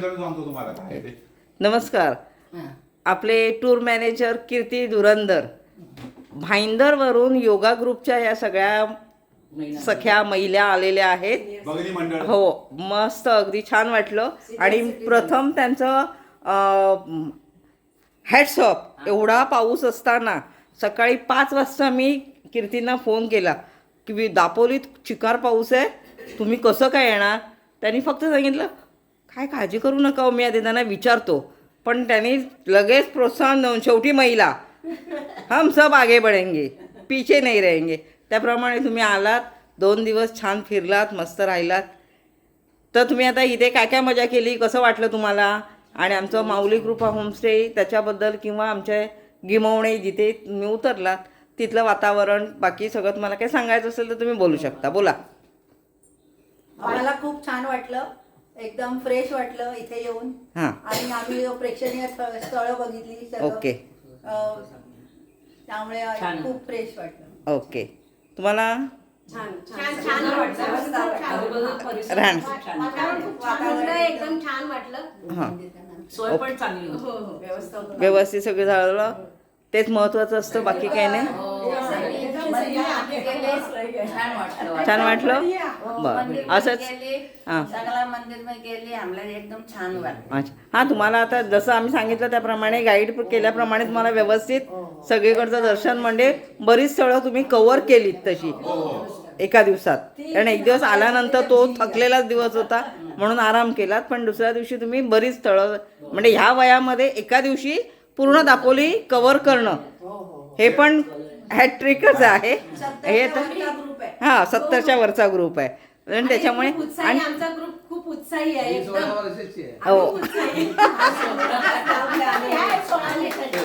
सांगतो तुम्हाला काय ते. नमस्कार. आपले टूर मॅनेजर कीर्ती धुरंदर भाईंदरवरून योगा ग्रुपच्या या सगळ्या सख्या महिला आलेल्या आहेत. भगिनी मंडळ. हो, मस्त, अगदी छान वाटलं. आणि प्रथम त्यांचं हॅट्स ऑफ. एवढा पाऊस असताना सकाळी 5 वाजता मी कीर्तींना फोन केला की दापोलीत चिकार पाऊस आहे, तुम्ही कसं काय येणार. त्यांनी फक्त सांगितलं काय काळजी करू नका, मी आधी त्यांना विचारतो. पण त्यांनी लगेच प्रोत्साहन देऊन शेवटी महिला हम सब आगे बढ़ेंगे, पीछे नहीं रहेंगे. त्याप्रमाणे तुम्ही आलात, 2 दिवस छान फिरलात, मस्त राहिलात. तर तुम्ही आता इथे काय काय मजा केली, कसं वाटलं तुम्हाला. आणि आमचं माऊली कृपा होमस्टे त्याच्याबद्दल किंवा आमचे गिमवणे जिथे तुम्ही उतरलात तिथलं वातावरण, बाकी सगळं तुम्हाला काही सांगायचं असेल तर तुम्ही बोलू शकता. बोला. आम्हाला खूप छान वाटलं, एकदम फ्रेश वाटलं इथे येऊन. हां, आणि आम्ही प्रेक्षणीय स्थळं बघितली सगळं. ओके त्यामुळे खूप फ्रेश वाटलं. ओके. तुम्हाला छान राहण एकदम छान वाटलं. हां, सोय पण चांगली होती. व्यवस्था व्यवस्थित सगळं झालं, तेच महत्त्वाचं असतं, बाकी काही नाही. छान वाटलं. बरं, असंच. हां, सगळा मंदिर में गेली आम्हाला एकदम छान वाटलं. अच्छा. हां, तुम्हाला आता जसं आम्ही सांगितलं त्याप्रमाणे गाईड केल्याप्रमाणे तुम्हाला व्यवस्थित सगळीकडचं दर्शन, म्हणजे बरीच स्थळं तुम्ही कव्हर केलीत तशी एका दिवसात. कारण एक दिवस आल्यानंतर तो थकलेलाच दिवस होता म्हणून आराम केलात, पण दुसऱ्या दिवशी तुम्ही बरीच स्थळं, म्हणजे ह्या वयामध्ये एका दिवशी पूर्ण दापोली कव्हर करणं हे पण हॅट्रिकच आहे. हे तर ग्रुप आहे. हां, 70च्या वरचा ग्रुप आहे. आणि त्याच्यामुळे आणि आमचा ग्रुप खूप उत्साही आहे एकदम. हो,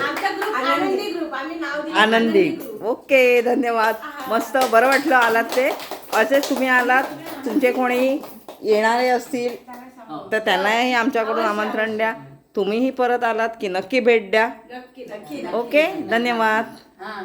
आमचा ग्रुप आनंदी ग्रुप, आम्ही नाव दिलं आनंदी. ग्रुप. ओके, धन्यवाद. मस्त, बरं वाटलं आलात ते. असेच तुम्ही आलात, तुमचे कोणी येणारे असतील तर त्यांनाही आमच्याकडून आमंत्रण द्या. तुम्हीही परत आलात की नक्की भेट द्या. नक्की नक्की ओके, धन्यवाद. हा